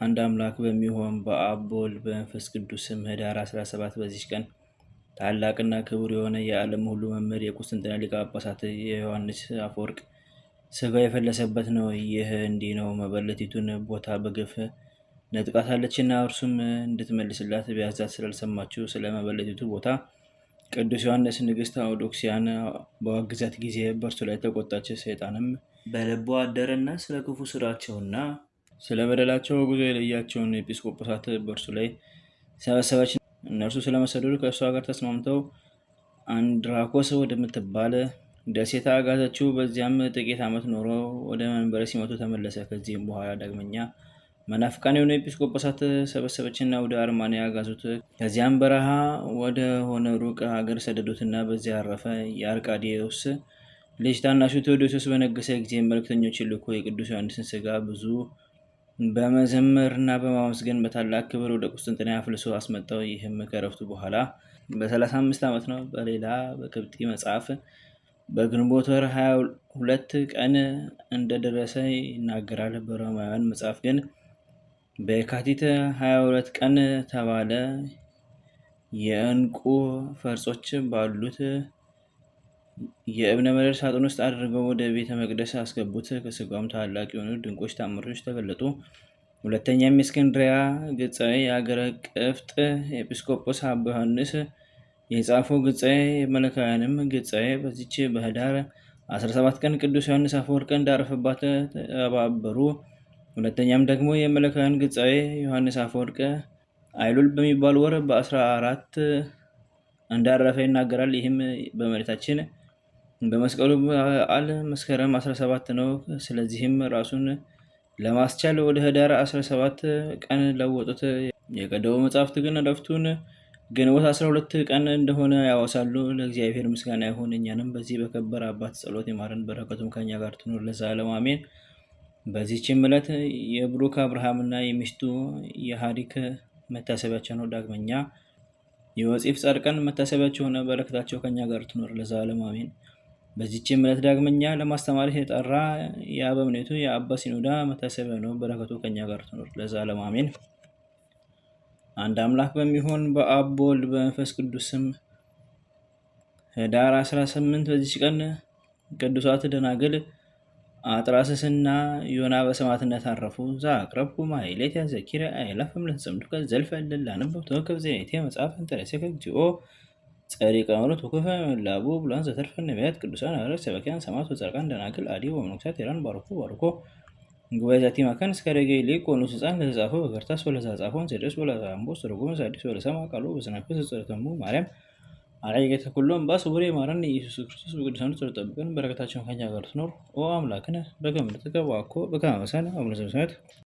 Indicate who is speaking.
Speaker 1: አንድ አምላክ በሚሆን በአብ በወልድ በመንፈስ ቅዱስ ስም ኅዳር 17 በዚች ቀን ታላቅና ክቡር የሆነ የዓለም ሁሉ መምህር የቁስጥንጥንያ ሊቀ ጳጳሳት የዮሐንስ አፈወርቅ ሥጋው የፈለሰበት ነው። ይህ እንዲህ ነው። መበለቲቱን ቦታ በግፍ ነጥቃታለችና እርሱም እንድትመልስላት ቢያዛት ስላልሰማችው ስለ መበለቲቱ ቦታ ቅዱስ ዮሐንስ ንግሥት አውዶክስያን በዋገዛት ጊዜ በእርሱ ላይ ተቆጣች። ሰይጣንም በልቧ አደረና ስለ ክፉ ስራቸውና ስለ በደላቸው ጉዞ የለያቸውን ኤጲስቆጶሳት በእርሱ ላይ ሰበሰበች። እነርሱ ስለመሰደዱ ከእርሷ ጋር ተስማምተው አንድራኮስ ወደምትባል ደሴት አጋዘችው። በዚያም ጥቂት ዓመት ኖሮ ወደ መንበረ ሲመቱ ተመለሰ። ከዚህም በኋላ ዳግመኛ መናፍቃን የሆኑ ኤጲስቆጶሳት ሰበሰበችና ወደ አርማንያ አጋዙት። ከዚያም በረሃ ወደ ሆነ ሩቅ ሀገር ሰደዱትና በዚያ አረፈ። የአርቃዴዎስ ልጅ ታናሹ ቴዎዶሲዎስ በነገሰ ጊዜ መልእክተኞችን ልኮ የቅዱስ ዮሐንስን ሥጋ ብዙ በመዘመርና በማመስገን በታላቅ ክብር ወደ ቁስጥንጥንያ አፍልሶ አስመጣው። ይህም ከዕረፍቱ በኋላ በ35 ዓመት ነው። በሌላ በቅብጢ መጽሐፍ በግንቦት ወር 22 ቀን እንደደረሰ ይናገራል። በሮማውያን መጽሐፍ ግን በየካቲት 22 ቀን ተባለ። የዕንቁ ፈርጾች ባሉት የእብነ በረድ ሳጥን ውስጥ አድርገው ወደ ቤተ መቅደስ አስገቡት። ከሥጋውም ታላቅ የሆኑ ድንቆች ተአምራቶች ተገለጡ። ሁለተኛም የእስክንድርያ ግጻዌ የአገረ ቅፍጥ ኤጲስቆጶስ አባ ዮሐንስ የጻፈው ግጻዌ የመለካውያንም ግጻዌ በዚች በኅዳር 17 ቀን ቅዱስ ዮሐንስ አፈወርቅ እንዳረፈባት ተባበሩ። ሁለተኛም ደግሞ የመለካውያን ግጻዌ ዮሐንስ አፈወርቅ አይሉል በሚባል ወር በ14 እንዳረፈ ይናገራል። ይህም በመሬታችን በመስቀሉ በዓል መስከረም 17 ነው። ስለዚህም ራሱን ለማስቻል ወደ ኅዳር 17 ቀን ለወጡት። የቀደሙ መጻሕፍት ግን ዕረፍቱን ግንቦት 12 ቀን እንደሆነ ያወሳሉ። ለእግዚአብሔር ምስጋና ይሁን፣ እኛንም በዚህ በከበረ አባት ጸሎት ይማረን፣ በረከቱም ከኛ ጋር ትኑር ለዘላለሙ አሜን። በዚህችም ዕለት የብሩክ አብርሃምና የሚስቱ የሐሪክ መታሰቢያቸው ነው። ዳግመኛ የወፂፍ ጻድቃን መታሰቢያቸው ሆነ፣ በረከታቸው ከኛ ጋር ትኑር ለዘላለሙ አሜን። በዚህችም ዕለት ዳግመኛ ለማስተማር የጠራ የአበምኔቱ የአባ ሲኖዳ መታሰቢያ ነው። በረከቱ ከኛ ጋር ትኑር ለዘላለሙ አሜን። አንድ አምላክ በሚሆን በአብ በወልድ በመንፈስ ቅዱስ ስም ኅዳር 18 በዚች ቀን ቅዱሳት ደናግል አጥራስስና ዮና በሰማዕትነት አረፉ። ዘአቅረብኩ ማሕሌተ ዘኪረ አእላፈ እምለተጸምዱከ ዘልፈ እለላነብብ ተወከፍ ዘኔቴ መጽሐፈ እንተርእሰከ እግዚኦ ጸሪቀ መሎት ወኩፈ ምላቡ ብሉዓን ዘተርፈ ነቢያት ቅዱሳን ሐዋርያት ሰባክያን ሰማዕታት ወጻድቃን ደናግል አዲ ወመነኮሳት ሄራን ባርኮ ጉባኤ ዛቲ መካን እስከ ረገይ ሊቅ ወንዑስ ሕፃን ለተጻፈው በከርታስ ወለዘጻፈውን ዘደርስ ወለዘአንቦስ ተርጉሞ ዘአዲስ ወለሰማ ቃሉ በስናፍስ ጸሎተሙ ማርያም አራይገተ ኩሎም ባስቡሬ ማረን ኢየሱስ ክርስቶስ በቅዱሳኑ ጸሎት ጠብቀን፣ በረከታቸውን ከኛ ጋር ትኖር። ኦ አምላክነ በከመ ንትቀ ወአኮ በከመ መሰነ አቡነ ዘበሰማያት